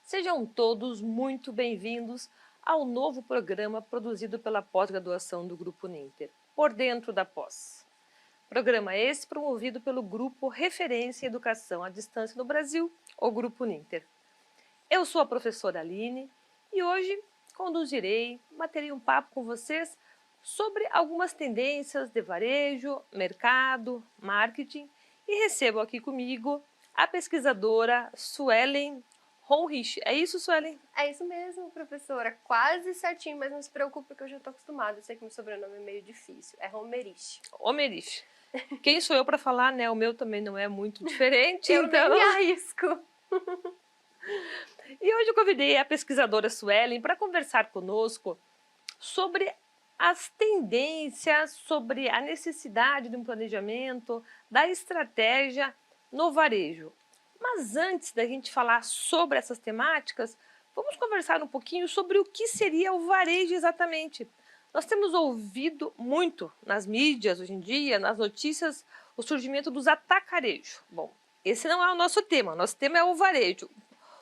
Sejam todos muito bem-vindos ao novo programa produzido pela pós-graduação do Grupo Ninter, Por Dentro da Pós. Programa esse promovido pelo Grupo Referência em Educação à Distância no Brasil, o Grupo Ninter. Eu sou a professora Aline e hoje baterei um papo com vocês sobre algumas tendências de varejo, mercado, marketing e recebo aqui comigo a pesquisadora Suelen Honrich. É isso, Suelen? É isso mesmo, professora. Quase certinho, mas não se preocupe que eu já estou acostumada. Eu sei que meu sobrenome é meio difícil. É Homerich. Homerich. Quem sou eu para falar, né? O meu também não é muito diferente, Eu então... nem me arrisco. E hoje eu convidei a pesquisadora Suelen para conversar conosco sobre as tendências, sobre a necessidade de um planejamento, da estratégia no varejo. Mas antes da gente falar sobre essas temáticas, vamos conversar um pouquinho sobre o que seria o varejo exatamente. Nós temos ouvido muito nas mídias hoje em dia, nas notícias, o surgimento dos atacarejos. Bom, esse não é o nosso tema é o varejo.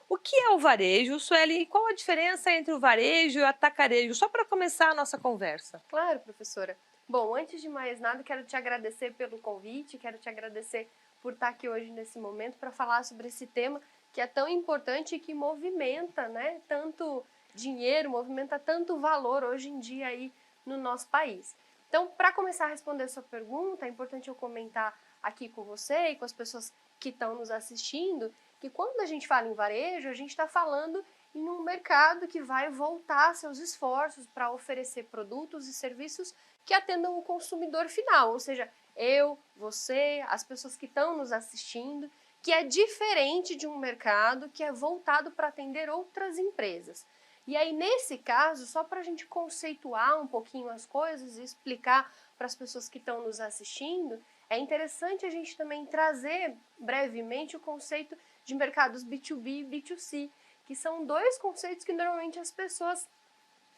O que é o varejo, Sueli, e qual a diferença entre o varejo e o atacarejo? Só para começar a nossa conversa. Claro, professora. Bom, antes de mais nada, quero te agradecer pelo convite, quero te agradecer por estar aqui hoje nesse momento para falar sobre esse tema que é tão importante e que movimenta, né, tanto dinheiro, movimenta tanto valor hoje em dia aí no nosso país. Então, para começar a responder a sua pergunta, é importante eu comentar aqui com você e com as pessoas que estão nos assistindo que quando a gente fala em varejo, a gente está falando em um mercado que vai voltar seus esforços para oferecer produtos e serviços que atendam o consumidor final, ou seja, eu, você, as pessoas que estão nos assistindo, que é diferente de um mercado que é voltado para atender outras empresas. E aí, nesse caso, só para a gente conceituar um pouquinho as coisas e explicar para as pessoas que estão nos assistindo, é interessante a gente também trazer brevemente o conceito de mercados B2B e B2C, que são dois conceitos que normalmente as pessoas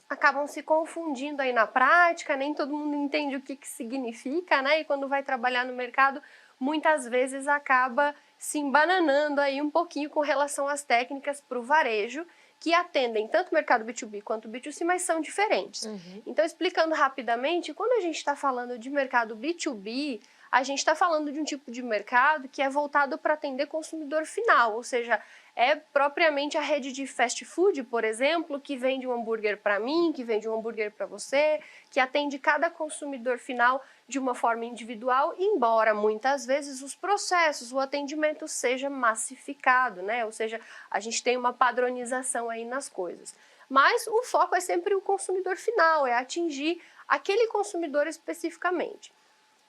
acabam se confundindo aí na prática, nem todo mundo entende o que significa, né? E quando vai trabalhar no mercado, muitas vezes acaba se embananando aí um pouquinho com relação às técnicas para o varejo, que atendem tanto o mercado B2B quanto o B2C, mas são diferentes. Então, explicando rapidamente, quando a gente está falando de mercado B2B, a gente está falando de um tipo de mercado que é voltado para atender consumidor final, ou seja, é propriamente a rede de fast food, por exemplo, que vende um hambúrguer para mim, que vende um hambúrguer para você, que atende cada consumidor final de uma forma individual, embora muitas vezes os processos, o atendimento seja massificado, né? Ou seja, a gente tem uma padronização aí nas coisas. Mas o foco é sempre o consumidor final, é atingir aquele consumidor especificamente.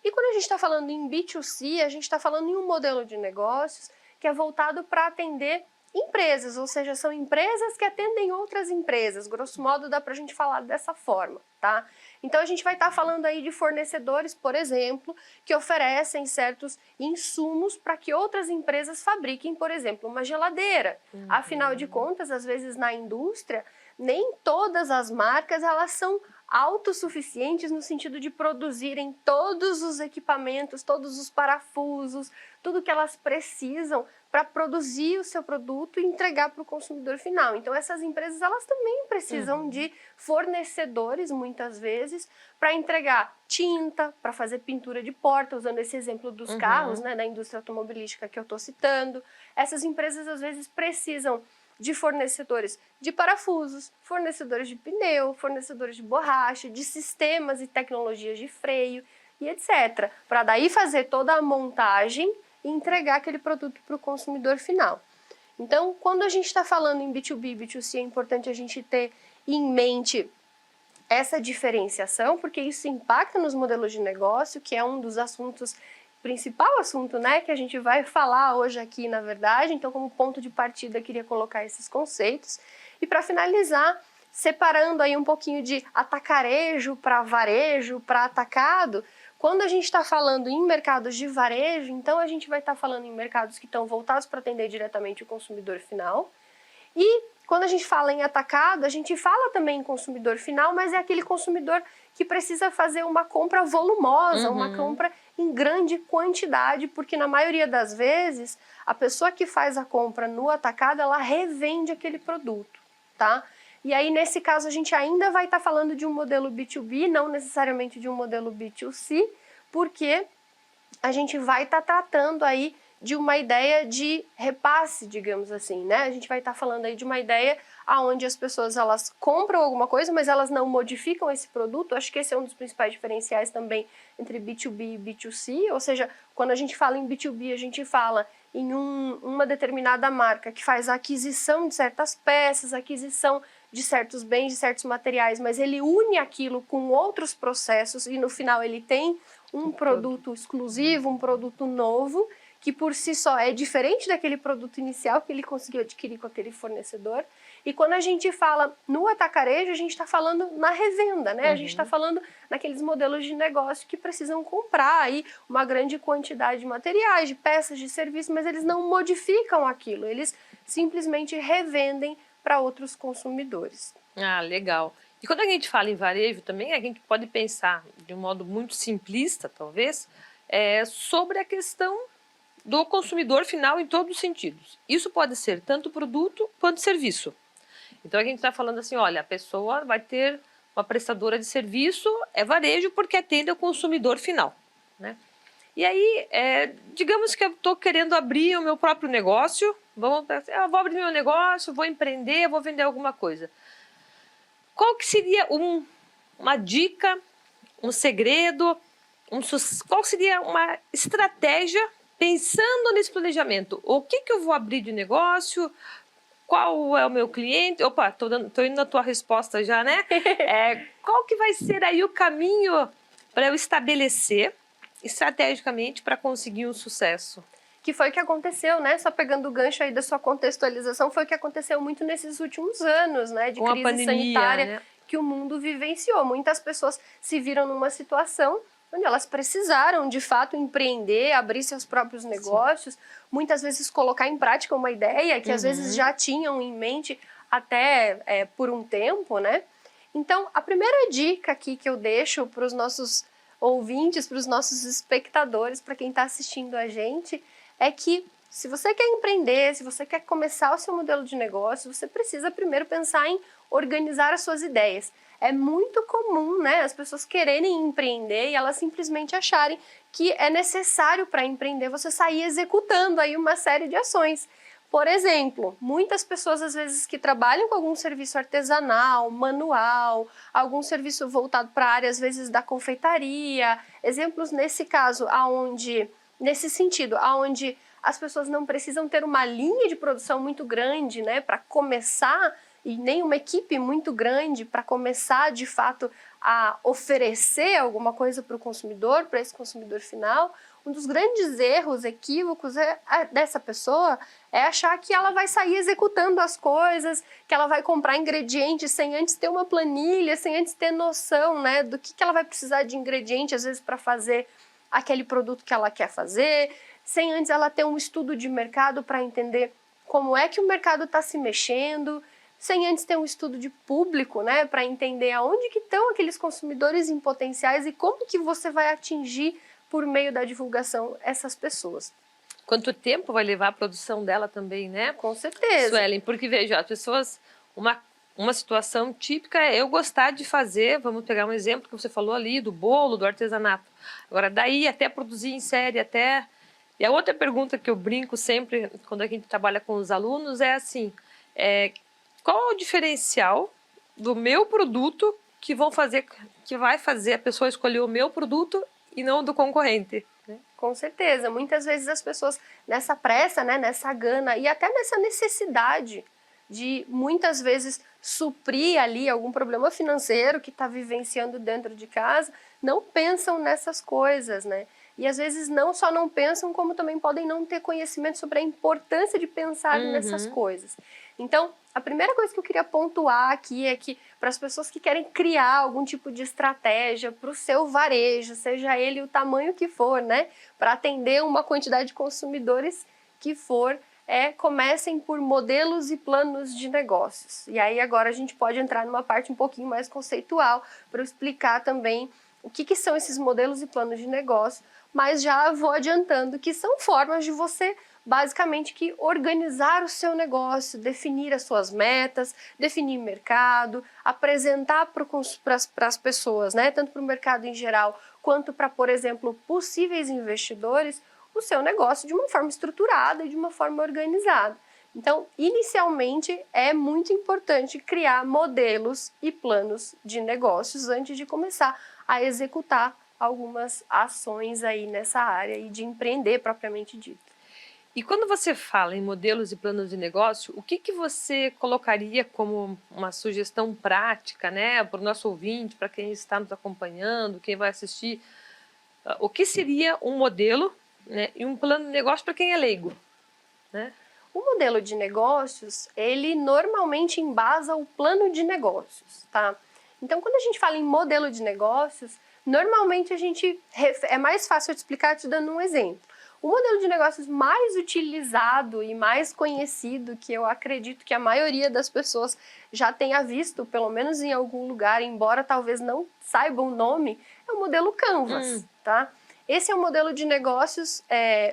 E quando a gente está falando em B2C, a gente está falando em um modelo de negócios que é voltado para atender empresas, ou seja, são empresas que atendem outras empresas, grosso modo dá para a gente falar dessa forma, tá? Então a gente vai estar falando aí de fornecedores, por exemplo, que oferecem certos insumos para que outras empresas fabriquem, por exemplo, uma geladeira. Afinal de contas, às vezes na indústria, nem todas as marcas elas são autossuficientes no sentido de produzirem todos os equipamentos, todos os parafusos, tudo que elas precisam para produzir o seu produto e entregar para o consumidor final. Então essas empresas elas também precisam de fornecedores muitas vezes para entregar tinta, para fazer pintura de porta, usando esse exemplo dos carros, né, da indústria automobilística que eu estou citando. Essas empresas às vezes precisam de fornecedores de parafusos, fornecedores de pneu, fornecedores de borracha, de sistemas e tecnologias de freio e etc. Para daí fazer toda a montagem e entregar aquele produto para o consumidor final. Então, quando a gente está falando em B2B e B2C, é importante a gente ter em mente essa diferenciação, porque isso impacta nos modelos de negócio, que é um dos assuntos principal assunto, né, que a gente vai falar hoje aqui, na verdade. Então, como ponto de partida, queria colocar esses conceitos. E para finalizar, separando aí um pouquinho de atacarejo para varejo, para atacado, quando a gente está falando em mercados de varejo, então a gente vai estar falando em mercados que estão voltados para atender diretamente o consumidor final. E quando a gente fala em atacado, a gente fala também em consumidor final, mas é aquele consumidor que precisa fazer uma compra volumosa, uma compra em grande quantidade, porque na maioria das vezes, a pessoa que faz a compra no atacado, ela revende aquele produto, tá? E aí, nesse caso, a gente ainda vai estar falando de um modelo B2B, não necessariamente de um modelo B2C, porque a gente vai estar tratando aí de uma ideia de repasse, digamos assim, né? A gente vai estar falando aí de uma ideia onde as pessoas elas compram alguma coisa, mas elas não modificam esse produto. Acho que esse é um dos principais diferenciais também entre B2B e B2C, ou seja, quando a gente fala em B2B, a gente fala em uma determinada marca que faz a aquisição de certas peças, aquisição de certos bens, de certos materiais, mas ele une aquilo com outros processos e no final ele tem um produto exclusivo, um produto novo, que por si só é diferente daquele produto inicial que ele conseguiu adquirir com aquele fornecedor. E quando a gente fala no atacarejo, a gente está falando na revenda, né? A gente está falando naqueles modelos de negócio que precisam comprar aí uma grande quantidade de materiais, de peças, de serviços, mas eles não modificam aquilo, eles simplesmente revendem para outros consumidores. Ah, legal. E quando a gente fala em varejo também, a gente pode pensar de um modo muito simplista, talvez, sobre a questão do consumidor final em todos os sentidos. Isso pode ser tanto produto quanto serviço. Então a gente está falando assim, olha, a pessoa vai ter uma prestadora de serviço, é varejo porque atende ao consumidor final, né? E aí, digamos que eu estou querendo abrir o meu próprio negócio, eu vou abrir meu negócio, vou empreender, vou vender alguma coisa. Qual que seria uma dica, um segredo, qual seria uma estratégia pensando nesse planejamento? O que eu vou abrir de negócio? Qual é o meu cliente? Opa, tô indo na tua resposta já, né? Qual que vai ser aí o caminho para eu estabelecer estrategicamente para conseguir um sucesso? Que foi o que aconteceu, né? Só pegando o gancho aí da sua contextualização, foi o que aconteceu muito nesses últimos anos, né? De crise pandemia, sanitária, né? Que o mundo vivenciou. Muitas pessoas se viram numa situação onde elas precisaram, de fato, empreender, abrir seus próprios negócios, sim, muitas vezes colocar em prática uma ideia que às vezes já tinham em mente até por um tempo, né? Então, a primeira dica aqui que eu deixo para os nossos ouvintes, para os nossos espectadores, para quem está assistindo a gente, é que se você quer empreender, se você quer começar o seu modelo de negócio, você precisa primeiro pensar em organizar as suas ideias. É muito comum, né, as pessoas quererem empreender e elas simplesmente acharem que é necessário para empreender você sair executando aí uma série de ações. Por exemplo, muitas pessoas às vezes que trabalham com algum serviço artesanal, manual, algum serviço voltado para a área às vezes da confeitaria, exemplos nesse caso, nesse sentido, aonde as pessoas não precisam ter uma linha de produção muito grande, né, para começar, e nem uma equipe muito grande para começar de fato a oferecer alguma coisa para o consumidor, para esse consumidor final. Um dos grandes erros, equívocos dessa pessoa é achar que ela vai sair executando as coisas, que ela vai comprar ingredientes sem antes ter uma planilha, sem antes ter noção, né, do que ela vai precisar de ingrediente, às vezes, para fazer aquele produto que ela quer fazer, sem antes ela ter um estudo de mercado para entender como é que o mercado está se mexendo, sem antes ter um estudo de público, né, para entender aonde que estão aqueles consumidores em potenciais e como que você vai atingir por meio da divulgação essas pessoas. Quanto tempo vai levar a produção dela também, né? Com certeza. Suelen, porque veja, as pessoas, uma situação típica é eu gostar de fazer, vamos pegar um exemplo que você falou ali, do bolo, do artesanato. Agora, daí até produzir em série, até... E a outra pergunta que eu brinco sempre, quando a gente trabalha com os alunos, é assim, qual é o diferencial do meu produto que vai fazer a pessoa escolher o meu produto e não do concorrente? Né? Com certeza. Muitas vezes as pessoas nessa pressa, né, nessa gana e até nessa necessidade de muitas vezes suprir ali algum problema financeiro que está vivenciando dentro de casa, não pensam nessas coisas, né? E às vezes não só não pensam, como também podem não ter conhecimento sobre a importância de pensar nessas coisas. Então, a primeira coisa que eu queria pontuar aqui é que para as pessoas que querem criar algum tipo de estratégia para o seu varejo, seja ele o tamanho que for, né, para atender uma quantidade de consumidores que for, comecem por modelos e planos de negócios. E aí agora a gente pode entrar numa parte um pouquinho mais conceitual para eu explicar também o que são esses modelos e planos de negócio, mas já vou adiantando que são formas de você basicamente que organizar o seu negócio, definir as suas metas, definir mercado, apresentar para as pessoas, né, tanto para o mercado em geral quanto para, por exemplo, possíveis investidores, o seu negócio de uma forma estruturada e de uma forma organizada. Então, inicialmente, é muito importante criar modelos e planos de negócios antes de começar a executar algumas ações aí nessa área e de empreender propriamente dito. E quando você fala em modelos e planos de negócio, o que você colocaria como uma sugestão prática, né, para o nosso ouvinte, para quem está nos acompanhando, quem vai assistir? O que seria um modelo, né, e um plano de negócio para quem é leigo, né? O modelo de negócios, ele normalmente embasa o plano de negócios, tá? Então, quando a gente fala em modelo de negócios, normalmente é mais fácil de explicar te dando um exemplo. O modelo de negócios mais utilizado e mais conhecido, que eu acredito que a maioria das pessoas já tenha visto, pelo menos em algum lugar, embora talvez não saibam o nome, é o modelo Canvas, tá? Esse é o modelo de negócios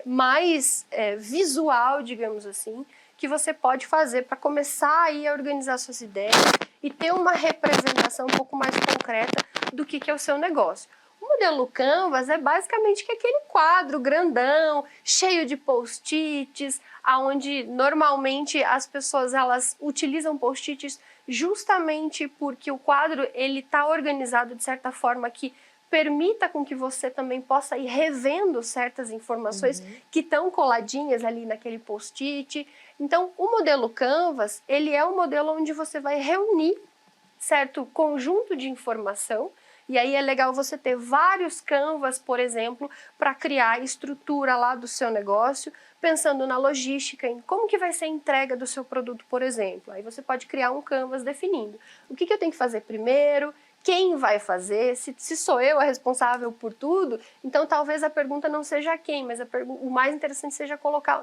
mais visual, digamos assim, que você pode fazer para começar aí a organizar suas ideias e ter uma representação um pouco mais concreta do que é o seu negócio. O modelo Canvas é basicamente que aquele quadro grandão, cheio de post-its, onde normalmente as pessoas elas utilizam post-its justamente porque o quadro ele está organizado de certa forma que permita com que você também possa ir revendo certas informações que estão coladinhas ali naquele post-it. Então, o modelo Canvas, ele é um modelo onde você vai reunir certo conjunto de informação, e aí é legal você ter vários Canvas, por exemplo, para criar a estrutura lá do seu negócio, pensando na logística, em como que vai ser a entrega do seu produto, por exemplo. Aí você pode criar um Canvas definindo o que eu tenho que fazer primeiro, quem vai fazer, se sou eu a responsável por tudo, então talvez a pergunta não seja quem, mas o mais interessante seja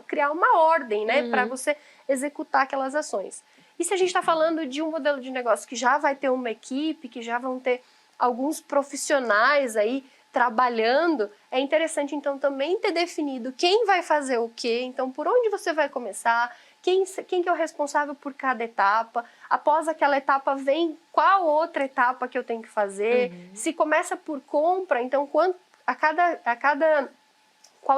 criar uma ordem, né, para você executar aquelas ações. E se a gente está falando de um modelo de negócio que já vai ter uma equipe, que já vão ter alguns profissionais aí trabalhando, é interessante então também ter definido quem vai fazer o quê, então por onde você vai começar, quem que é o responsável por cada etapa, após aquela etapa vem qual outra etapa que eu tenho que fazer, se começa por compra, então qual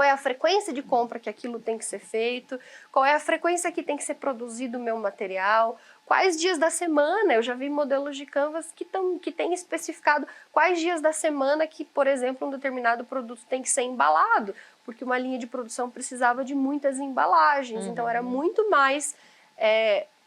é a frequência de compra que aquilo tem que ser feito, qual é a frequência que tem que ser produzido o meu material, quais dias da semana, eu já vi modelos de Canvas que tem especificado quais dias da semana que, por exemplo, um determinado produto tem que ser embalado, porque uma linha de produção precisava de muitas embalagens, então era muito mais,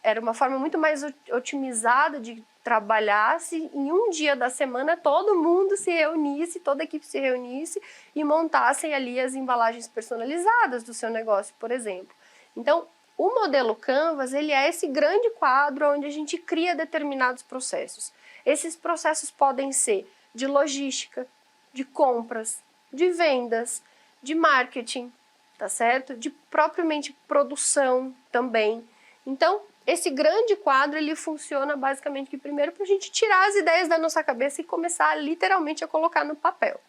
era uma forma muito mais otimizada de trabalhar se em um dia da semana todo mundo se reunisse, toda a equipe se reunisse e montassem ali as embalagens personalizadas do seu negócio, por exemplo. Então, o modelo Canvas, ele é esse grande quadro onde a gente cria determinados processos. Esses processos podem ser de logística, de compras, de vendas, de marketing, tá certo? De propriamente produção também. Então, esse grande quadro, ele funciona basicamente que primeiro para a gente tirar as ideias da nossa cabeça e começar literalmente a colocar no papel.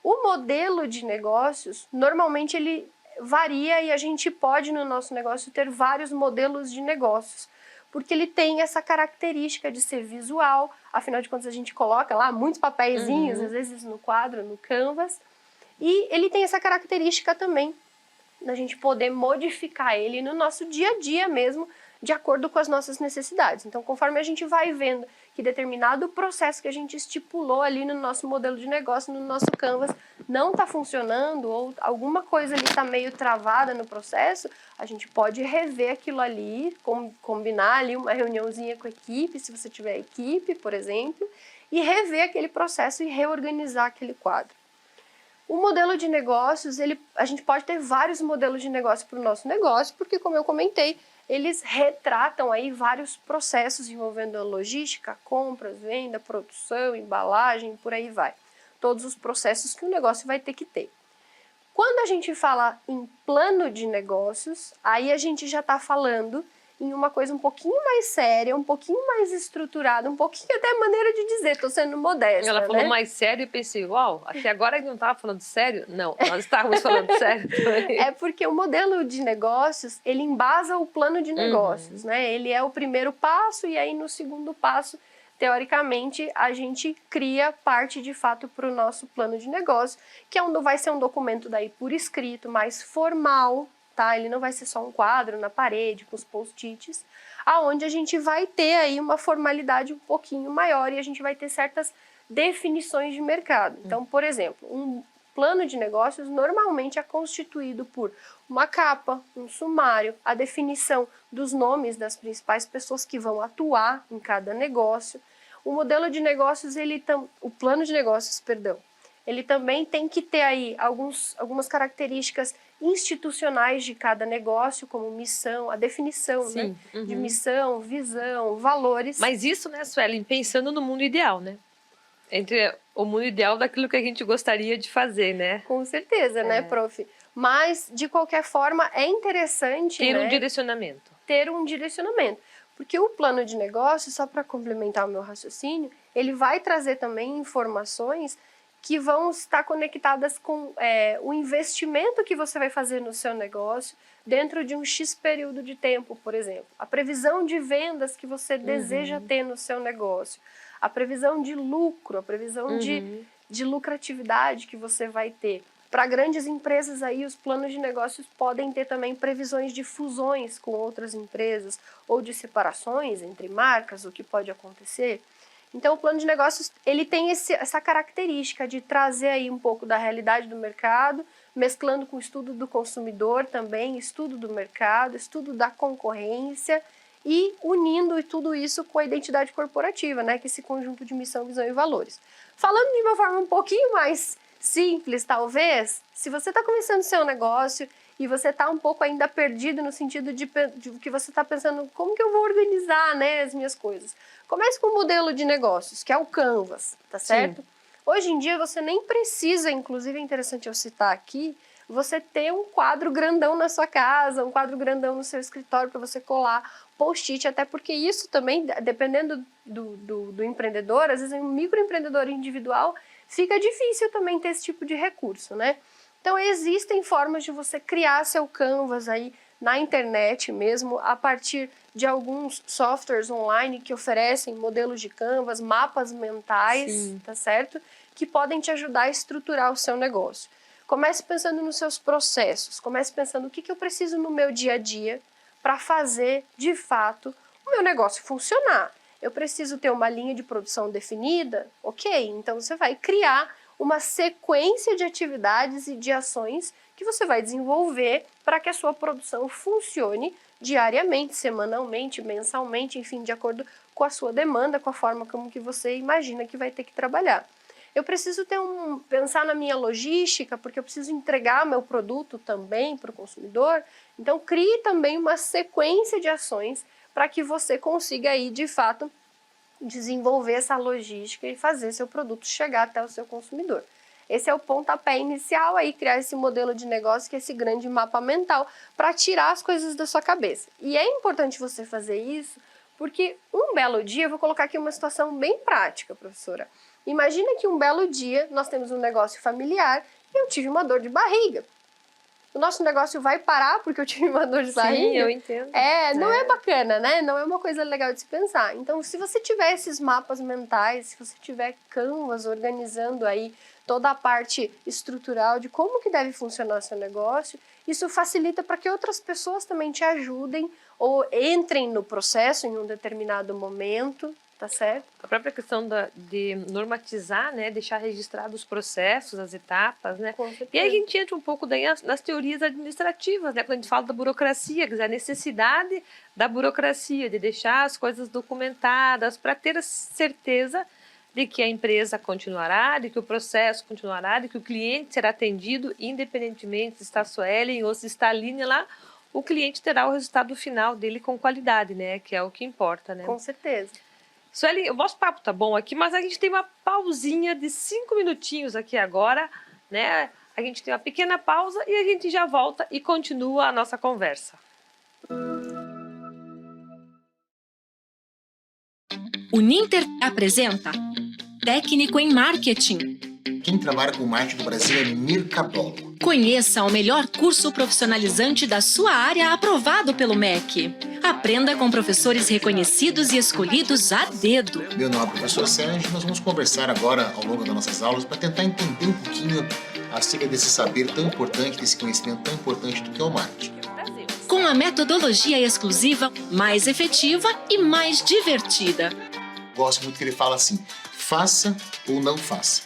O modelo de negócios, normalmente ele varia e a gente pode no nosso negócio ter vários modelos de negócios, porque ele tem essa característica de ser visual, afinal de contas a gente coloca lá muitos papeizinhos, às vezes no quadro, no Canvas, e ele tem essa característica também da gente poder modificar ele no nosso dia a dia mesmo, de acordo com as nossas necessidades. Então, conforme a gente vai vendo que determinado processo que a gente estipulou ali no nosso modelo de negócio, no nosso Canvas, não está funcionando ou alguma coisa ali está meio travada no processo, a gente pode rever aquilo ali, combinar ali uma reuniãozinha com a equipe, se você tiver equipe, por exemplo, e rever aquele processo e reorganizar aquele quadro. O modelo de negócios, a gente pode ter vários modelos de negócio para o nosso negócio, porque como eu comentei, eles retratam aí vários processos envolvendo a logística, compras, venda, produção, embalagem, por aí vai. Todos os processos que o negócio vai ter que ter. Quando a gente fala em plano de negócios, aí a gente já está falando em uma coisa um pouquinho mais séria, um pouquinho mais estruturada, um pouquinho até maneira de dizer, estou sendo modesta, Ela falou né? mais sério e pensei, uau, até agora ele não estava falando sério? Não, nós estávamos falando sério também. É porque o modelo de negócios, ele embasa o plano de negócios, né? Ele é o primeiro passo e aí no segundo passo, teoricamente, a gente cria parte de fato para o nosso plano de negócio, que é vai ser um documento daí por escrito, mais formal, tá? Ele não vai ser só um quadro na parede com os post-its, aonde a gente vai ter aí uma formalidade um pouquinho maior e a gente vai ter certas definições de mercado. Então, por exemplo, um plano de negócios normalmente é constituído por uma capa, um sumário, a definição dos nomes das principais pessoas que vão atuar em cada negócio. O modelo de negócios, o plano de negócios, perdão, ele também tem que ter aí algumas características institucionais de cada negócio, como missão, a definição, Sim, né, de missão, visão, valores. Mas isso, né, Suelen, pensando no mundo ideal, né? Entre o mundo ideal daquilo que a gente gostaria de fazer, né? Com certeza, né, prof? Mas, de qualquer forma, é interessante ter né, um direcionamento. Ter um direcionamento. Porque o plano de negócio, só para complementar o meu raciocínio, ele vai trazer também informações que vão estar conectadas com o investimento que você vai fazer no seu negócio dentro de um X período de tempo, por exemplo. A previsão de vendas que você deseja ter no seu negócio. A previsão de lucro, a previsão de lucratividade que você vai ter. Para grandes empresas aí, os planos de negócios podem ter também previsões de fusões com outras empresas ou de separações entre marcas, o que pode acontecer. Então, o plano de negócios, ele tem essa característica de trazer aí um pouco da realidade do mercado, mesclando com o estudo do consumidor também, estudo do mercado, estudo da concorrência e unindo tudo isso com a identidade corporativa, né, que é esse conjunto de missão, visão e valores. Falando de uma forma um pouquinho mais simples, talvez, se você está começando seu negócio e você está um pouco ainda perdido no sentido de que você está pensando como que eu vou organizar, né, as minhas coisas. Comece com o modelo de negócios, que é o Canvas, tá certo? Sim. Hoje em dia você nem precisa, inclusive é interessante eu citar aqui, você ter um quadro grandão na sua casa, um quadro grandão no seu escritório para você colar post-it, até porque isso também, dependendo do empreendedor, às vezes um microempreendedor individual, fica difícil também ter esse tipo de recurso, né? Então existem formas de você criar seu Canvas aí na internet mesmo, a partir de alguns softwares online que oferecem modelos de Canvas, mapas mentais, sim, tá certo? Que podem te ajudar a estruturar o seu negócio. Comece pensando nos seus processos, comece pensando o que eu preciso no meu dia a dia para fazer, de fato, o meu negócio funcionar. Eu preciso ter uma linha de produção definida? Ok, então você vai criar uma sequência de atividades e de ações que você vai desenvolver para que a sua produção funcione diariamente, semanalmente, mensalmente, enfim, de acordo com a sua demanda, com a forma como que você imagina que vai ter que trabalhar. Eu preciso pensar na minha logística, porque eu preciso entregar meu produto também para o consumidor. Então, crie também uma sequência de ações para que você consiga aí, de fato, desenvolver essa logística e fazer seu produto chegar até o seu consumidor. Esse é o pontapé inicial aí, criar esse modelo de negócio, que é esse grande mapa mental, para tirar as coisas da sua cabeça. E é importante você fazer isso, porque um belo dia, eu vou colocar aqui uma situação bem prática, professora. Imagina que um belo dia nós temos um negócio familiar e eu tive uma dor de barriga. O nosso negócio vai parar porque eu tive uma dor de barriga? Sim, eu entendo. Não é bacana, né? Não é uma coisa legal de se pensar. Então, se você tiver esses mapas mentais, se você tiver Canvas organizando aí toda a parte estrutural de como que deve funcionar seu negócio, isso facilita para que outras pessoas também te ajudem ou entrem no processo em um determinado momento, tá certo? A própria questão de normatizar, né, deixar registrados os processos, as etapas, né? E aí a gente entra um pouco daí nas teorias administrativas, né? Quando a gente fala da burocracia, quer dizer, a necessidade da burocracia, de deixar as coisas documentadas para ter a certeza de que a empresa continuará, de que o processo continuará, de que o cliente será atendido, independentemente se está Suelen ou se está a linha lá, o cliente terá o resultado final dele com qualidade, né? Que é o que importa, né? Com certeza. Suelen, o nosso papo tá bom aqui, mas a gente tem uma pausinha de 5 minutinhos aqui agora, né? A gente tem uma pequena pausa e a gente já volta e continua a nossa conversa. O Ninter apresenta Técnico em Marketing. Quem trabalha com marketing do Brasil é Mercadólogo. Conheça o melhor curso profissionalizante da sua área aprovado pelo MEC. Aprenda com professores reconhecidos e escolhidos a dedo. Meu nome é o professor Sérgio. Nós vamos conversar agora ao longo das nossas aulas para tentar entender um pouquinho acerca desse saber tão importante, desse conhecimento tão importante do que é o marketing. Com a metodologia exclusiva, mais efetiva e mais divertida. Gosto muito que ele fala assim: faça ou não faça.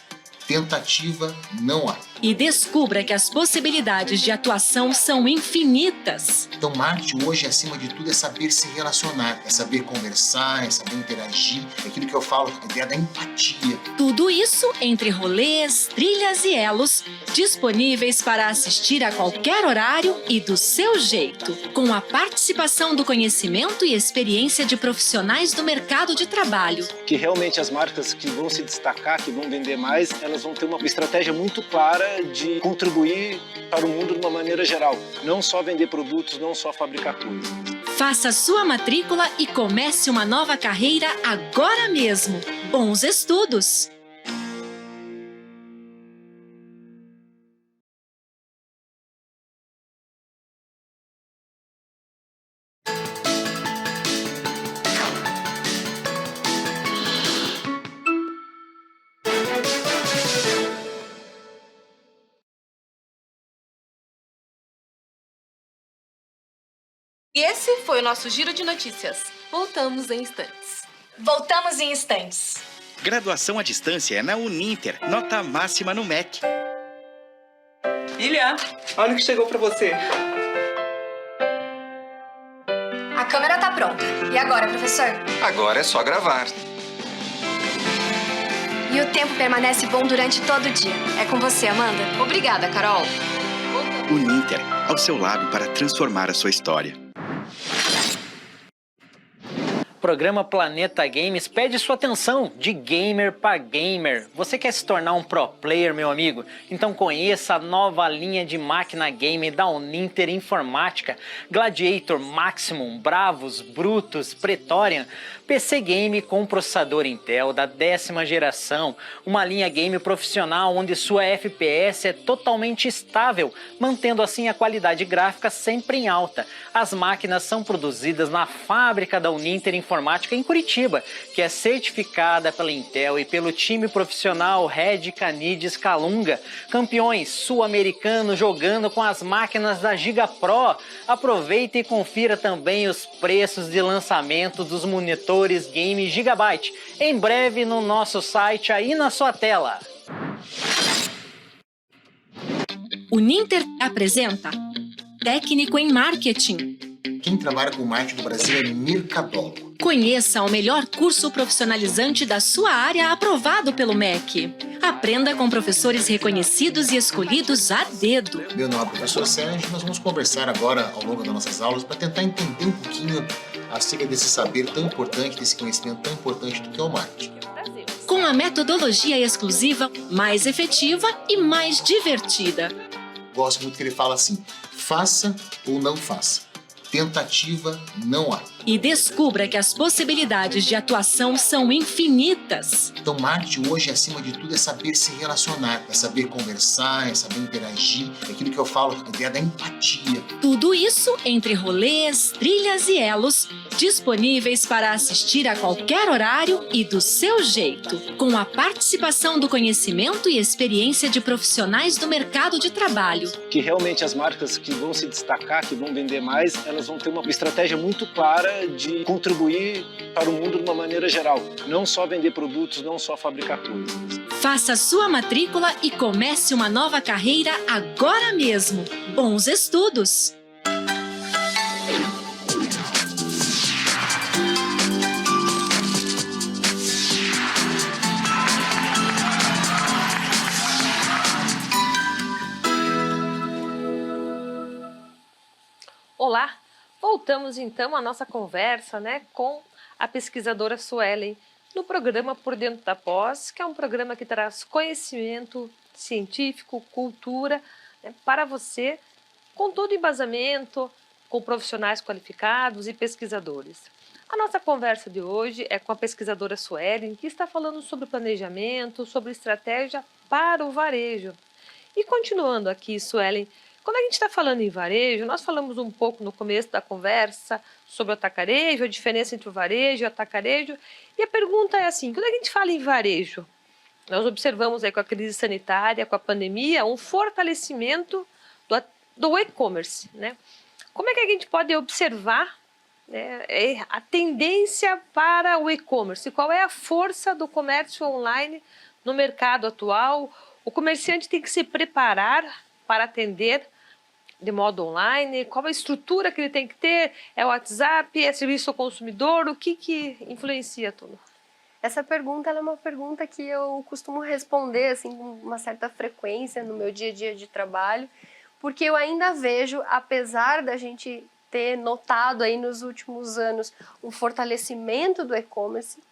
Tentativa não há. E descubra que as possibilidades de atuação são infinitas. Então, marketing hoje, acima de tudo, é saber se relacionar, é saber conversar, é saber interagir, é aquilo que eu falo, a ideia da empatia. Tudo isso entre rolês, trilhas e elos, disponíveis para assistir a qualquer horário e do seu jeito, com a participação do conhecimento e experiência de profissionais do mercado de trabalho. Que realmente as marcas que vão se destacar, que vão vender mais, elas vão ter uma estratégia muito clara de contribuir para o mundo de uma maneira geral. Não só vender produtos, não só fabricar coisas. Faça sua matrícula e comece uma nova carreira agora mesmo. Bons estudos! E esse foi o nosso Giro de Notícias. Voltamos em instantes. Voltamos em instantes. Graduação à distância é na Uninter. Nota máxima no MEC. Ilha, olha o que chegou pra você. A câmera tá pronta. E agora, professor? Agora é só gravar. E o tempo permanece bom durante todo o dia. É com você, Amanda. Obrigada, Carol. Uninter, ao seu lado para transformar a sua história. O programa Planeta Games pede sua atenção, de gamer para gamer. Você quer se tornar um pro player, meu amigo? Então conheça a nova linha de máquina game da Uninter Informática, Gladiator Maximum, Bravos, Brutus, Praetorian, PC Game com processador Intel da 10ª geração, uma linha game profissional onde sua FPS é totalmente estável, mantendo assim a qualidade gráfica sempre em alta. As máquinas são produzidas na fábrica da Uninter Informática em Curitiba, que é certificada pela Intel e pelo time profissional Red Canides Calunga, campeões sul-americanos jogando com as máquinas da Giga Pro. Aproveite e confira também os preços de lançamento dos monitores Game Gigabyte, em breve no nosso site aí na sua tela. O Ninter apresenta Técnico em Marketing. Quem trabalha com marketing do Brasil é Mercadólogo. Conheça o melhor curso profissionalizante da sua área aprovado pelo MEC. Aprenda com professores reconhecidos e escolhidos a dedo. Meu nome é o professor Sérgio. Nós vamos conversar agora ao longo das nossas aulas para tentar entender um pouquinho acerca desse saber tão importante, desse conhecimento tão importante do que é o marketing. Com a metodologia exclusiva, mais efetiva e mais divertida. Gosto muito que ele fala assim: faça ou não faça. Tentativa não há. E descubra que as possibilidades de atuação são infinitas. Então, marketing hoje, acima de tudo, é saber se relacionar, é saber conversar, é saber interagir, é aquilo que eu falo, a ideia da empatia. Tudo isso entre rolês, trilhas e elos, disponíveis para assistir a qualquer horário e do seu jeito, com a participação do conhecimento e experiência de profissionais do mercado de trabalho. Que realmente as marcas que vão se destacar, que vão vender mais, elas vão ter uma estratégia muito clara de contribuir para o mundo de uma maneira geral. Não só vender produtos, não só fabricar coisas. Faça sua matrícula e comece uma nova carreira agora mesmo. Bons estudos! Olá, voltamos então à nossa conversa, com a pesquisadora Suelen no programa Por Dentro da Pós, que é um programa que traz conhecimento, científico, cultura, né, para você, com todo embasamento, com profissionais qualificados e pesquisadores. A nossa conversa de hoje é com a pesquisadora Suelen, que está falando sobre planejamento, sobre estratégia para o varejo. E continuando aqui, Suelen, quando a gente está falando em varejo, nós falamos um pouco no começo da conversa sobre o atacarejo, a diferença entre o varejo e o atacarejo, e a pergunta é assim, quando a gente fala em varejo, nós observamos aí com a crise sanitária, com a pandemia, um fortalecimento do e-commerce, né? Como é que a gente pode observar, né, a tendência para o e-commerce? Qual é a força do comércio online no mercado atual? O comerciante tem que se preparar para atender de modo online? Qual a estrutura que ele tem que ter? É o WhatsApp? É serviço ao consumidor? O que influencia tudo? Essa pergunta ela é uma pergunta que eu costumo responder assim, com uma certa frequência no meu dia a dia de trabalho, porque eu ainda vejo, apesar da gente ter notado aí nos últimos anos um fortalecimento do e-commerce,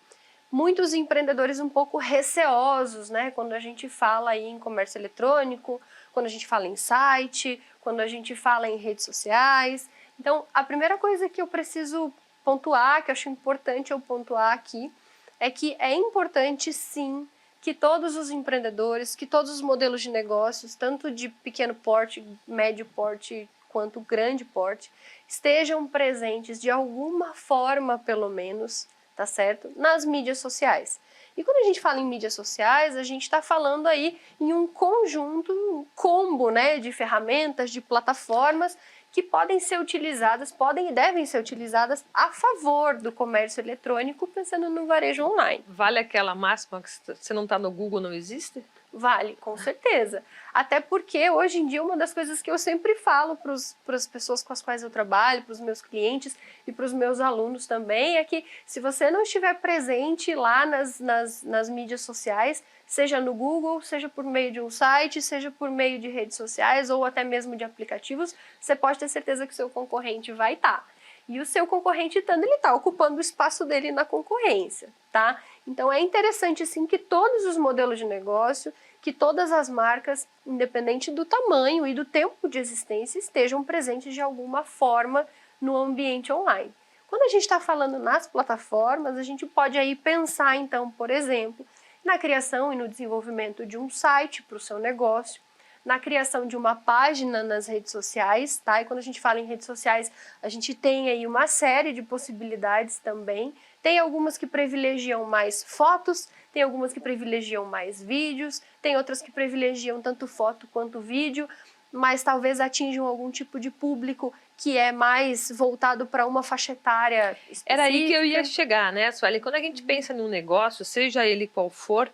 muitos empreendedores um pouco receosos, né? Quando a gente fala aí em comércio eletrônico, quando a gente fala em site, quando a gente fala em redes sociais. Então, a primeira coisa que eu preciso pontuar, que eu acho importante eu pontuar aqui, é que é importante sim que todos os empreendedores, que todos os modelos de negócios, tanto de pequeno porte, médio porte, quanto grande porte, estejam presentes de alguma forma, pelo menos, tá certo? Nas mídias sociais. E quando a gente fala em mídias sociais, a gente está falando aí em um conjunto, um combo, né, de ferramentas, de plataformas que podem ser utilizadas, podem e devem ser utilizadas a favor do comércio eletrônico, pensando no varejo online. Vale aquela máxima que se não está no Google não existe? Vale, com certeza. Até porque hoje em dia uma das coisas que eu sempre falo para as pessoas com as quais eu trabalho, para os meus clientes e para os meus alunos também, é que se você não estiver presente lá nas mídias sociais, seja no Google, seja por meio de um site, seja por meio de redes sociais ou até mesmo de aplicativos, você pode ter certeza que o seu concorrente vai estar. E o seu concorrente estando, ele está ocupando o espaço dele na concorrência, tá? Então é interessante sim que todos os modelos de negócio, que todas as marcas, independente do tamanho e do tempo de existência, estejam presentes de alguma forma no ambiente online. Quando a gente está falando nas plataformas, a gente pode aí pensar então, por exemplo, na criação e no desenvolvimento de um site para o seu negócio, na criação de uma página nas redes sociais, tá? E quando a gente fala em redes sociais, a gente tem aí uma série de possibilidades também. Tem algumas que privilegiam mais fotos, tem algumas que privilegiam mais vídeos, tem outras que privilegiam tanto foto quanto vídeo, mas talvez atinjam algum tipo de público que é mais voltado para uma faixa etária específica. Era aí que eu ia chegar, né, Suelen? Quando a gente pensa num negócio, seja ele qual for,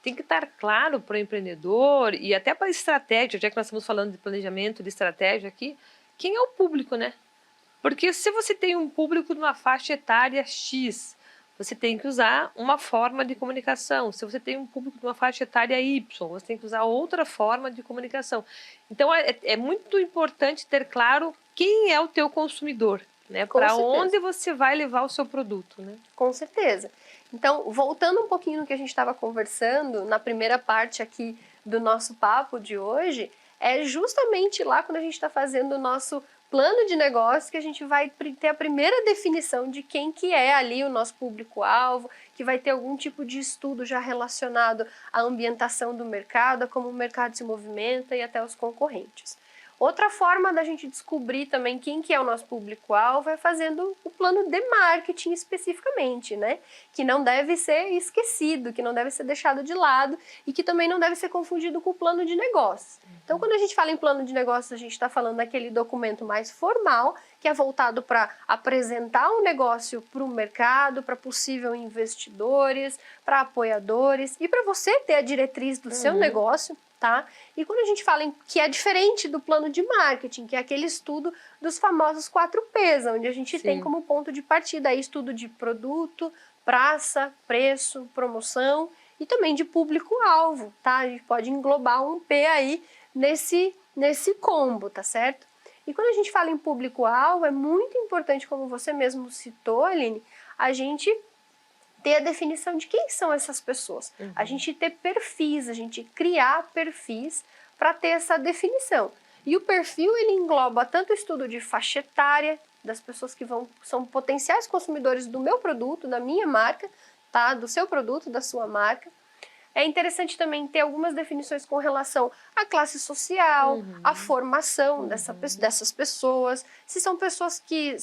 tem que estar claro para o empreendedor e até para a estratégia, já que nós estamos falando de planejamento, de estratégia aqui, quem é o público, né? Porque se você tem um público de uma faixa etária X, você tem que usar uma forma de comunicação. Se você tem um público de uma faixa etária Y, você tem que usar outra forma de comunicação. Então, é muito importante ter claro quem é o teu consumidor, né? Para onde você vai levar o seu produto, né? Com certeza. Então, voltando um pouquinho no que a gente estava conversando, na primeira parte aqui do nosso papo de hoje, é justamente lá quando a gente está fazendo o nosso plano de negócio que a gente vai ter a primeira definição de quem que é ali o nosso público-alvo, que vai ter algum tipo de estudo já relacionado à ambientação do mercado, a como o mercado se movimenta e até os concorrentes. Outra forma da gente descobrir também quem que é o nosso público-alvo é fazendo o plano de marketing especificamente, né? Que não deve ser esquecido, que não deve ser deixado de lado e que também não deve ser confundido com o plano de negócios. Então, quando a gente fala em plano de negócios, a gente está falando daquele documento mais formal, que é voltado para apresentar um negócio para o mercado, para possível investidores, para apoiadores e para você ter a diretriz do seu negócio. Tá? E quando a gente fala que é diferente do plano de marketing, que é aquele estudo dos famosos 4Ps, onde a gente tem como ponto de partida aí estudo de produto, praça, preço, promoção e também de público-alvo, tá? A gente pode englobar um P aí nesse combo, tá certo? E quando a gente fala em público-alvo, é muito importante, como você mesmo citou, Aline, a gente ter a definição de quem são essas pessoas. A gente ter perfis, a gente criar perfis para ter essa definição. E o perfil, ele engloba tanto o estudo de faixa etária, das pessoas que são potenciais consumidores do meu produto, da minha marca, tá? Do seu produto, da sua marca. É interessante também ter algumas definições com relação à classe social, à formação dessas pessoas, se são pessoas que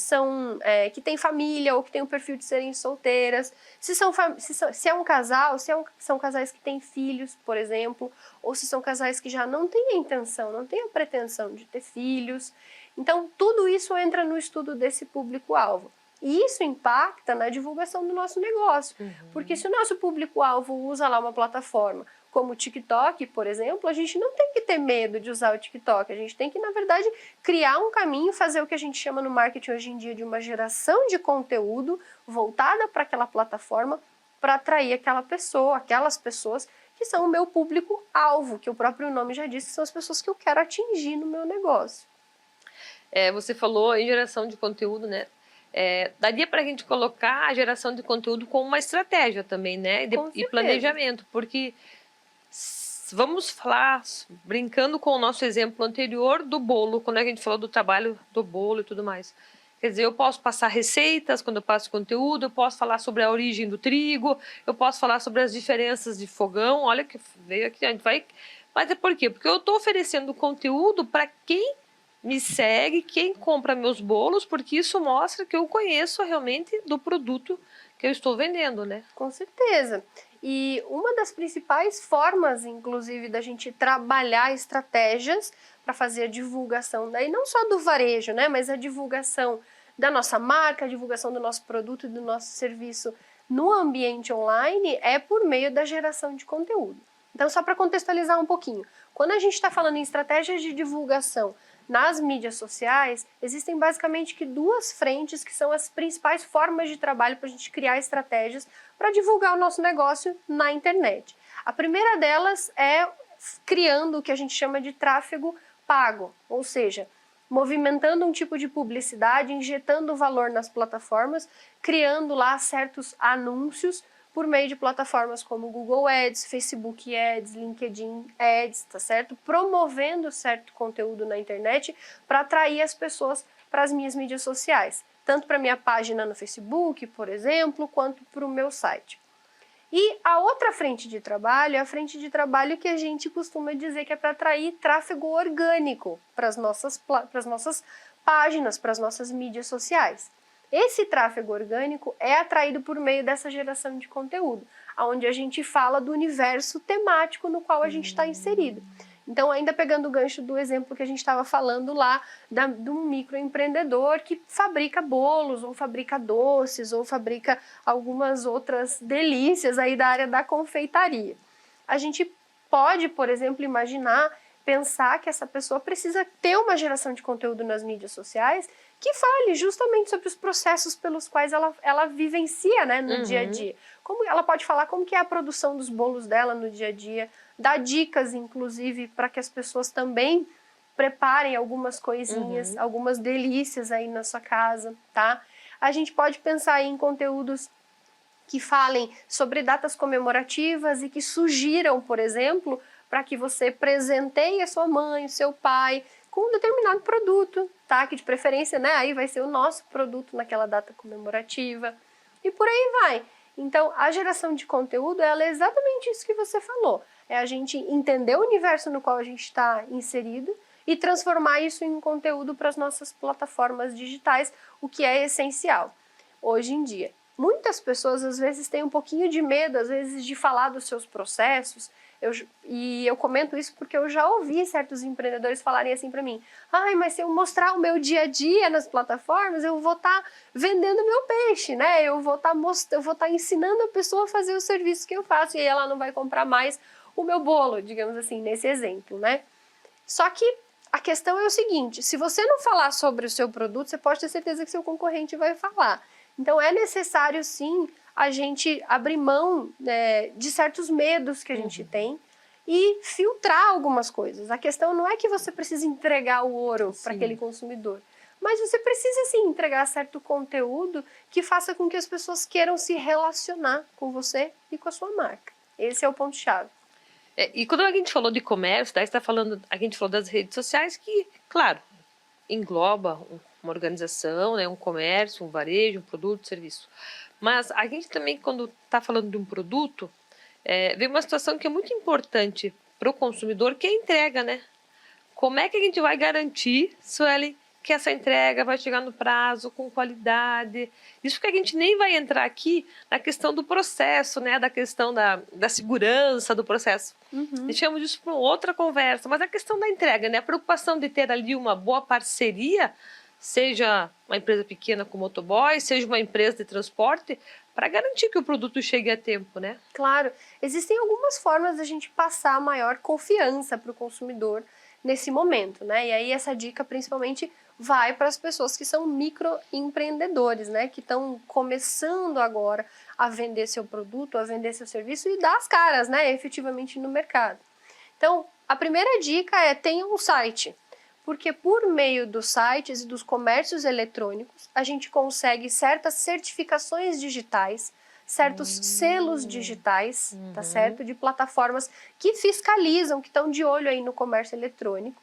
que têm família ou que têm o perfil de serem solteiras, se é um casal, são casais que têm filhos, por exemplo, ou se são casais que já não têm a intenção, não têm a pretensão de ter filhos. Então, tudo isso entra no estudo desse público-alvo. E isso impacta na divulgação do nosso negócio. Porque se o nosso público-alvo usa lá uma plataforma como o TikTok, por exemplo, a gente não tem que ter medo de usar o TikTok. A gente tem que, na verdade, criar um caminho, fazer o que a gente chama no marketing hoje em dia de uma geração de conteúdo voltada para aquela plataforma para atrair aquela pessoa, aquelas pessoas que são o meu público-alvo, que o próprio nome já diz que são as pessoas que eu quero atingir no meu negócio. Você falou em geração de conteúdo, né? Daria para a gente colocar a geração de conteúdo como uma estratégia também, né? E planejamento, porque vamos falar, brincando com o nosso exemplo anterior do bolo, quando a gente falou do trabalho do bolo e tudo mais. Quer dizer, eu posso passar receitas quando eu passo conteúdo, eu posso falar sobre a origem do trigo, eu posso falar sobre as diferenças de fogão, olha que veio aqui, a gente vai... Mas é por quê? Porque eu estou oferecendo conteúdo para quem me segue, quem compra meus bolos, porque isso mostra que eu conheço realmente do produto que eu estou vendendo, né? Com certeza. E uma das principais formas, inclusive, da gente trabalhar estratégias para fazer a divulgação, daí não só do varejo, né, mas a divulgação da nossa marca, a divulgação do nosso produto e do nosso serviço no ambiente online é por meio da geração de conteúdo. Então, só para contextualizar um pouquinho, quando a gente está falando em estratégias de divulgação nas mídias sociais, existem basicamente que duas frentes que são as principais formas de trabalho para a gente criar estratégias para divulgar o nosso negócio na internet. A primeira delas é criando o que a gente chama de tráfego pago, ou seja, movimentando um tipo de publicidade, injetando valor nas plataformas, criando lá certos anúncios por meio de plataformas como Google Ads, Facebook Ads, LinkedIn Ads, tá certo? Promovendo certo conteúdo na internet para atrair as pessoas para as minhas mídias sociais, tanto para minha página no Facebook, por exemplo, quanto para o meu site. E a outra frente de trabalho é a frente de trabalho que a gente costuma dizer que é para atrair tráfego orgânico para as nossas páginas, para as nossas mídias sociais. Esse tráfego orgânico é atraído por meio dessa geração de conteúdo, onde a gente fala do universo temático no qual a gente está inserido. Então, ainda pegando o gancho do exemplo que a gente estava falando lá, de um microempreendedor que fabrica bolos, ou fabrica doces, ou fabrica algumas outras delícias aí da área da confeitaria. A gente pode, por exemplo, pensar que essa pessoa precisa ter uma geração de conteúdo nas mídias sociais que fale justamente sobre os processos pelos quais ela vivencia, né, no dia a dia. Como ela pode falar como que é a produção dos bolos dela no dia a dia, dar dicas, inclusive, para que as pessoas também preparem algumas coisinhas, algumas delícias aí na sua casa, tá? A gente pode pensar em conteúdos que falem sobre datas comemorativas e que sugiram, por exemplo, para que você presenteie a sua mãe, o seu pai, com um determinado produto, tá? Que de preferência, né, aí vai ser o nosso produto naquela data comemorativa e por aí vai. Então, a geração de conteúdo, ela é exatamente isso que você falou. É a gente entender o universo no qual a gente está inserido e transformar isso em conteúdo para as nossas plataformas digitais, o que é essencial hoje em dia. Muitas pessoas, às vezes, têm um pouquinho de medo, às vezes, de falar dos seus processos. E eu comento isso porque eu já ouvi certos empreendedores falarem assim para mim: ai, mas se eu mostrar o meu dia a dia nas plataformas, eu vou estar vendendo meu peixe, né? Eu vou estar ensinando a pessoa a fazer o serviço que eu faço e aí ela não vai comprar mais o meu bolo, digamos assim, nesse exemplo, né? Só que a questão é o seguinte: se você não falar sobre o seu produto, você pode ter certeza que seu concorrente vai falar. Então é necessário sim a gente abrir mão de certos medos que a gente tem e filtrar algumas coisas. A questão não é que você precisa entregar o ouro para aquele consumidor, mas você precisa sim entregar certo conteúdo que faça com que as pessoas queiram se relacionar com você e com a sua marca. Esse é o ponto-chave. E quando a gente falou de comércio, daí a gente falou das redes sociais, que, claro, engloba uma organização, né, um comércio, um varejo, um produto, um serviço. Mas a gente também, quando está falando de um produto, vem uma situação que é muito importante para o consumidor, que é a entrega, né? Como é que a gente vai garantir, Sueli, que essa entrega vai chegar no prazo, com qualidade? Isso que a gente nem vai entrar aqui na questão do processo, né? Da questão da segurança do processo. Deixamos isso para outra conversa, mas a questão da entrega, né? A preocupação de ter ali uma boa parceria, seja uma empresa pequena como o motoboy, seja uma empresa de transporte, para garantir que o produto chegue a tempo, né? Claro, existem algumas formas da gente passar maior confiança para o consumidor nesse momento, né? E aí essa dica principalmente vai para as pessoas que são microempreendedores, né? Que estão começando agora a vender seu produto, a vender seu serviço e dar as caras, né? Efetivamente no mercado. Então, a primeira dica é: tenha um site. Porque por meio dos sites e dos comércios eletrônicos, a gente consegue certas certificações digitais, certos selos digitais, tá certo? De plataformas que fiscalizam, que estão de olho aí no comércio eletrônico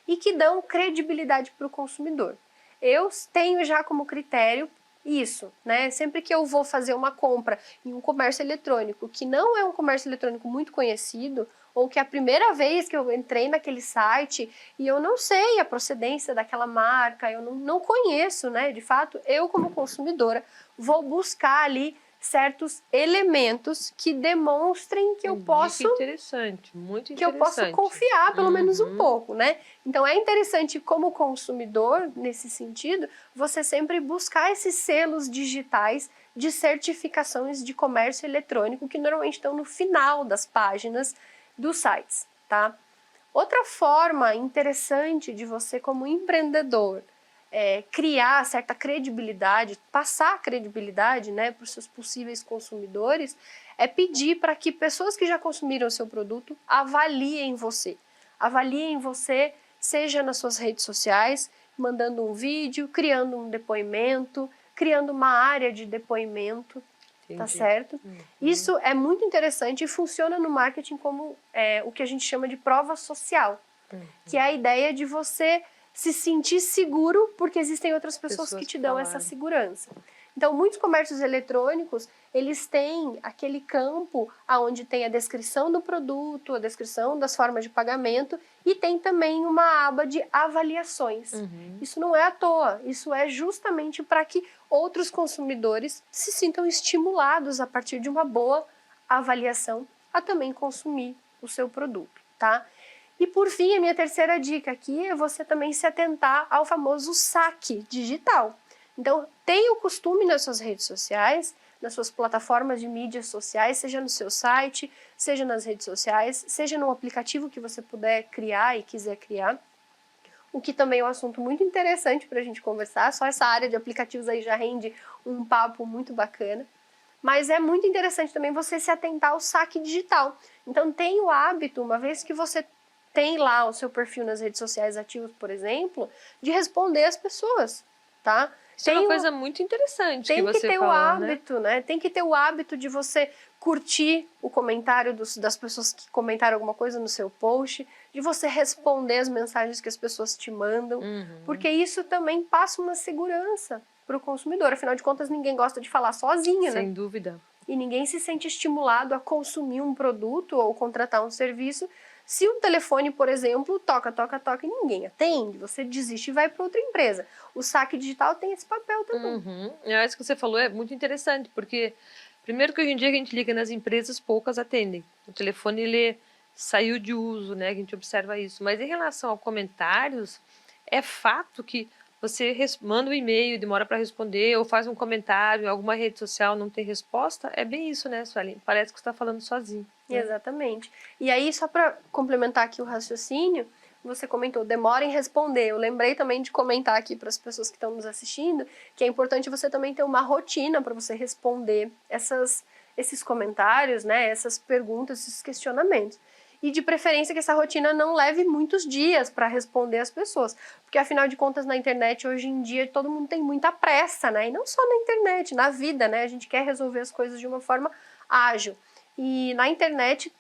e que dão credibilidade para o consumidor. Eu tenho já como critério isso, né? Sempre que eu vou fazer uma compra em um comércio eletrônico que não é um comércio eletrônico muito conhecido, ou que é a primeira vez que eu entrei naquele site e eu não sei a procedência daquela marca, eu não conheço, né? De fato, eu como consumidora vou buscar ali certos elementos que demonstrem que eu posso... Muito interessante. Que eu posso confiar pelo menos um pouco, né? Então é interessante como consumidor, nesse sentido, você sempre buscar esses selos digitais de certificações de comércio eletrônico que normalmente estão no final das páginas dos sites, tá? Outra forma interessante de você como empreendedor criar certa credibilidade, passar credibilidade, né, para os seus possíveis consumidores, é pedir para que pessoas que já consumiram o seu produto avaliem você. Avaliem você, seja nas suas redes sociais, mandando um vídeo, criando um depoimento, criando uma área de depoimento. Tá certo? Isso é muito interessante e funciona no marketing como o que a gente chama de prova social, que é a ideia de você se sentir seguro porque existem outras pessoas que te dão essa segurança. Então, muitos comércios eletrônicos, eles têm aquele campo onde tem a descrição do produto, a descrição das formas de pagamento e tem também uma aba de avaliações. Isso não é à toa, isso é justamente para que outros consumidores se sintam estimulados a partir de uma boa avaliação a também consumir o seu produto, tá? E por fim, a minha terceira dica aqui é você também se atentar ao famoso saque digital. Então, tenha o costume nas suas redes sociais, nas suas plataformas de mídias sociais, seja no seu site, seja nas redes sociais, seja no aplicativo que você puder criar e quiser criar, o que também é um assunto muito interessante para a gente conversar. Só essa área de aplicativos aí já rende um papo muito bacana. Mas é muito interessante também você se atentar ao saque digital. Então, tenha o hábito, uma vez que você tem lá o seu perfil nas redes sociais ativos, por exemplo, de responder as pessoas, tá? Isso é uma coisa muito interessante que você falou, né? Tem que ter o hábito, né? Tem que ter o hábito de você curtir o comentário das pessoas que comentaram alguma coisa no seu post, de você responder as mensagens que as pessoas te mandam, porque isso também passa uma segurança para o consumidor. Afinal de contas, ninguém gosta de falar sozinho, né? Sem dúvida. E ninguém se sente estimulado a consumir um produto ou contratar um serviço se um telefone, por exemplo, toca e ninguém atende, você desiste e vai para outra empresa. O saque digital tem esse papel também. Isso que você falou é muito interessante, porque primeiro que hoje em dia a gente liga nas empresas, poucas atendem. O telefone, ele saiu de uso, né? A gente observa isso. Mas em relação a comentários, é fato que você manda um e-mail, demora para responder, ou faz um comentário em alguma rede social, não tem resposta, é bem isso, né, Sueli? Parece que você está falando sozinho. Né? Exatamente. E aí, só para complementar aqui o raciocínio, você comentou, demora em responder. Eu lembrei também de comentar aqui para as pessoas que estão nos assistindo, que é importante você também ter uma rotina para você responder esses comentários, né, essas perguntas, esses questionamentos. e de preferência que essa rotina não leve muitos dias para responder as pessoas, porque afinal de contas na internet hoje em dia todo mundo tem muita pressa, né? E não só na internet, na vida, né? A gente quer resolver as coisas de uma forma ágil. E na internet,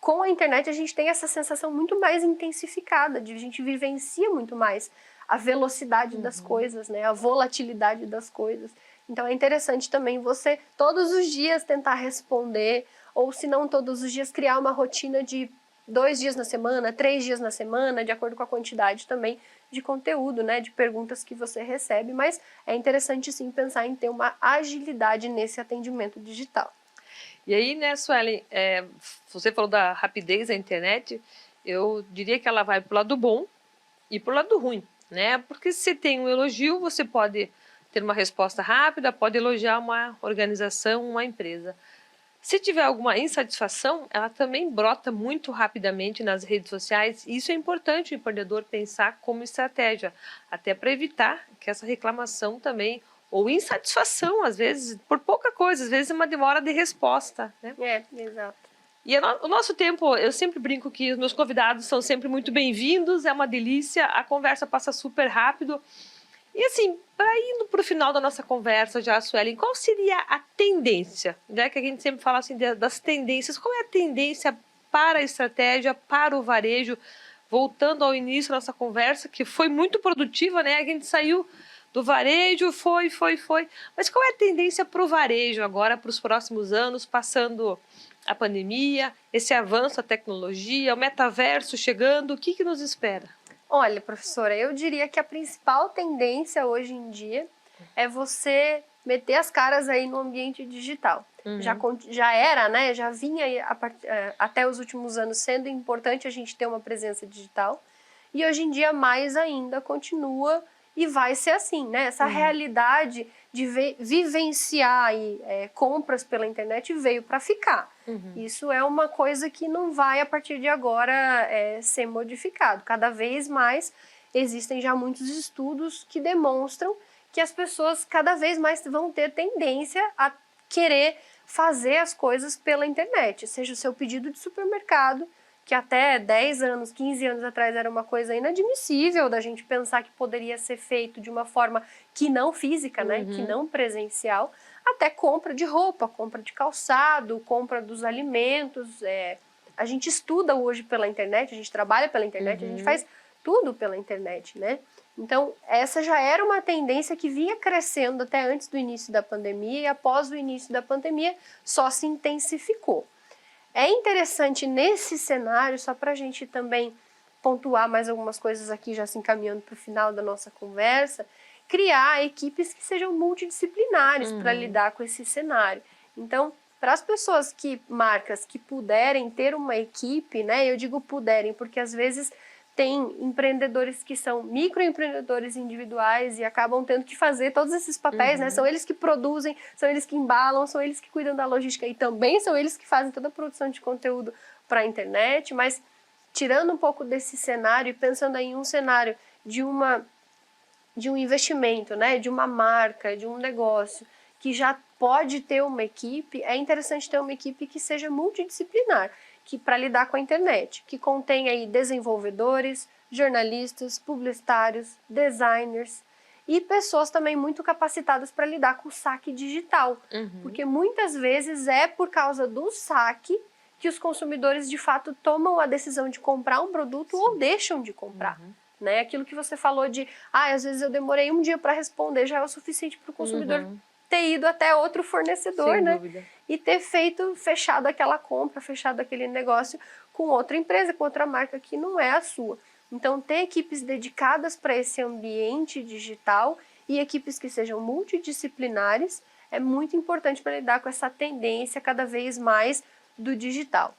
com a internet a gente tem essa sensação muito mais intensificada, a gente vivencia muito mais a velocidade das coisas, né? A volatilidade das coisas. Então é interessante também você todos os dias tentar responder, ou se não todos os dias criar uma rotina de 2 dias na semana, 3 dias na semana, de acordo com a quantidade também de conteúdo, né, de perguntas que você recebe, mas é interessante sim pensar em ter uma agilidade nesse atendimento digital. E aí, né, Suelen, você falou da rapidez da internet, eu diria que ela vai para o lado bom e para o lado ruim, né? Porque se tem um elogio, você pode ter uma resposta rápida, pode elogiar uma organização, uma empresa. Se tiver alguma insatisfação, ela também brota muito rapidamente nas redes sociais, e isso é importante o empreendedor pensar como estratégia, até para evitar que essa reclamação também, ou insatisfação, às vezes, por pouca coisa, às vezes é uma demora de resposta, né? Exato. E o nosso tempo, eu sempre brinco que os meus convidados são sempre muito bem-vindos, é uma delícia, a conversa passa super rápido. E assim, para indo para o final da nossa conversa já, Suelen, qual seria a tendência? Já que a gente sempre fala assim das tendências, qual é a tendência para a estratégia, para o varejo? Voltando ao início da nossa conversa, que foi muito produtiva, né? A gente saiu do varejo, foi. Mas qual é a tendência para o varejo agora, para os próximos anos, passando a pandemia, esse avanço da tecnologia, o metaverso chegando, o que nos espera? Olha, professora, eu diria que a principal tendência hoje em dia é você meter as caras aí no ambiente digital. Já era, né? Já vinha até os últimos anos sendo importante a gente ter uma presença digital, e hoje em dia mais ainda continua e vai ser assim, né? Essa realidade de vivenciar aí, compras pela internet veio para ficar. Isso é uma coisa que não vai, a partir de agora, ser modificado. Cada vez mais existem já muitos estudos que demonstram que as pessoas cada vez mais vão ter tendência a querer fazer as coisas pela internet, seja o seu pedido de supermercado, que até 10 anos, 15 anos atrás era uma coisa inadmissível da gente pensar que poderia ser feito de uma forma que não física, né, que não presencial, até compra de roupa, compra de calçado, compra dos alimentos. A gente estuda hoje pela internet, a gente trabalha pela internet, a gente faz tudo pela internet, né? Então, essa já era uma tendência que vinha crescendo até antes do início da pandemia, e após o início da pandemia só se intensificou. É interessante nesse cenário, só para a gente também pontuar mais algumas coisas aqui, já se encaminhando para o final da nossa conversa, criar equipes que sejam multidisciplinares para lidar com esse cenário. Então, para as pessoas marcas que puderem ter uma equipe, né, eu digo puderem porque às vezes tem empreendedores que são microempreendedores individuais e acabam tendo que fazer todos esses papéis, né? São eles que produzem, são eles que embalam, são eles que cuidam da logística e também são eles que fazem toda a produção de conteúdo para a internet, mas tirando um pouco desse cenário e pensando aí em um cenário de um investimento, né? De uma marca, de um negócio que já pode ter uma equipe, é interessante ter uma equipe que seja multidisciplinar, que para lidar com a internet, que contém aí desenvolvedores, jornalistas, publicitários, designers e pessoas também muito capacitadas para lidar com o saque digital, porque muitas vezes é por causa do saque que os consumidores de fato tomam a decisão de comprar um produto ou deixam de comprar. Né? Aquilo que você falou de, às vezes eu demorei um dia para responder, já é o suficiente para o consumidor ter ido até outro fornecedor, Sem né? dúvida. E ter fechado aquela compra, fechado aquele negócio com outra empresa, com outra marca que não é a sua. Então, ter equipes dedicadas para esse ambiente digital e equipes que sejam multidisciplinares é muito importante para lidar com essa tendência cada vez mais do digital.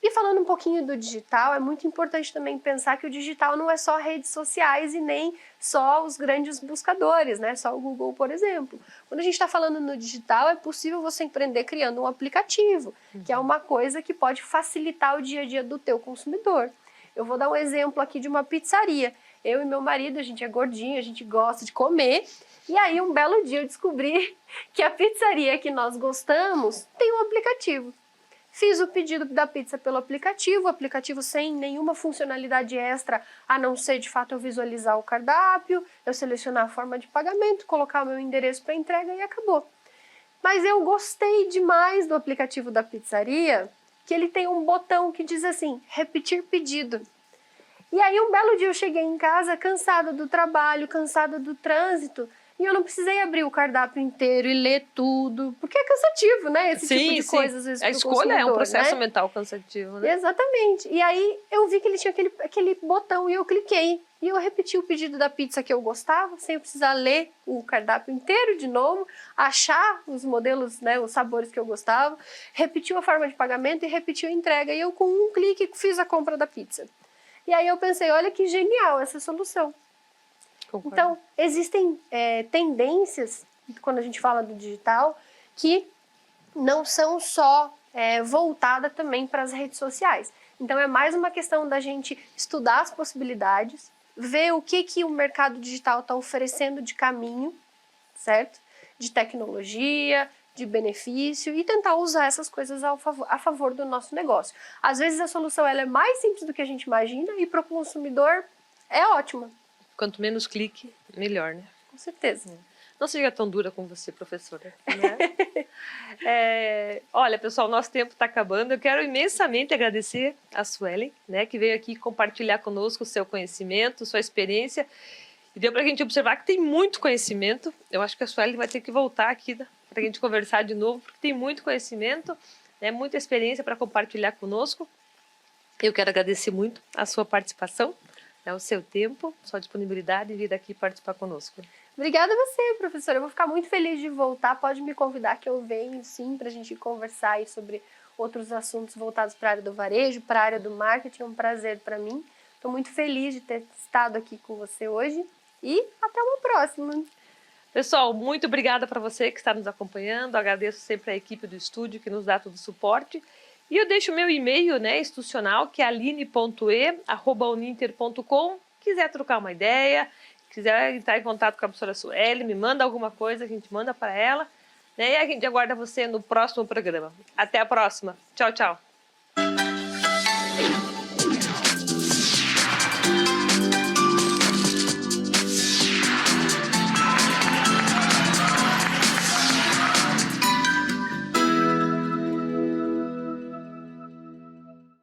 E falando um pouquinho do digital, é muito importante também pensar que o digital não é só redes sociais e nem só os grandes buscadores, né? Só o Google, por exemplo. Quando a gente está falando no digital, é possível você empreender criando um aplicativo, que é uma coisa que pode facilitar o dia a dia do teu consumidor. Eu vou dar um exemplo aqui de uma pizzaria. Eu e meu marido, a gente é gordinho, a gente gosta de comer, e aí um belo dia eu descobri que a pizzaria que nós gostamos tem um aplicativo. Fiz o pedido da pizza pelo aplicativo, o aplicativo sem nenhuma funcionalidade extra, a não ser de fato eu visualizar o cardápio, eu selecionar a forma de pagamento, colocar o meu endereço para entrega e acabou. Mas eu gostei demais do aplicativo da pizzaria, que ele tem um botão que diz assim, repetir pedido. E aí um belo dia eu cheguei em casa cansada do trabalho, cansada do trânsito, e eu não precisei abrir o cardápio inteiro e ler tudo, porque é cansativo, né? Esse tipo de coisa, às vezes, A escolha é um processo né? mental cansativo, né? Exatamente. E aí eu vi que ele tinha aquele botão e eu cliquei. E eu repeti o pedido da pizza que eu gostava, sem precisar ler o cardápio inteiro de novo, achar os modelos, né, os sabores que eu gostava, repetiu a forma de pagamento e repetiu a entrega. E eu, com um clique, fiz a compra da pizza. E aí eu pensei, olha que genial essa solução. Concordo. Então, existem tendências, quando a gente fala do digital, que não são só voltadas também para as redes sociais. Então, é mais uma questão da gente estudar as possibilidades, ver o que o mercado digital está oferecendo de caminho, certo? De tecnologia, de benefício, e tentar usar essas coisas a favor do nosso negócio. Às vezes a solução ela é mais simples do que a gente imagina e para o consumidor é ótima. Quanto menos clique, melhor, né? Com certeza. Não seja tão dura com você, professora. Né? Olha, pessoal, nosso tempo está acabando. Eu quero imensamente agradecer a Suelen, né, que veio aqui compartilhar conosco o seu conhecimento, sua experiência. E deu para a gente observar que tem muito conhecimento. Eu acho que a Suelen vai ter que voltar aqui para a gente conversar de novo, porque tem muito conhecimento, né, muita experiência para compartilhar conosco. Eu quero agradecer muito a sua participação, o seu tempo, sua disponibilidade de vir aqui participar conosco. Obrigada a você, professora. Eu vou ficar muito feliz de voltar. Pode me convidar que eu venho, sim, para a gente conversar aí sobre outros assuntos voltados para a área do varejo, para a área do marketing. É um prazer para mim. Estou muito feliz de ter estado aqui com você hoje e até uma próxima. Pessoal, muito obrigada para você que está nos acompanhando. Agradeço sempre a equipe do estúdio que nos dá todo o suporte. E eu deixo o meu e-mail, né, institucional, que é aline.e@uninter.com. Quiser trocar uma ideia, quiser entrar em contato com a professora Suelen, me manda alguma coisa, a gente manda para ela. Né, e a gente aguarda você no próximo programa. Até a próxima. Tchau, tchau.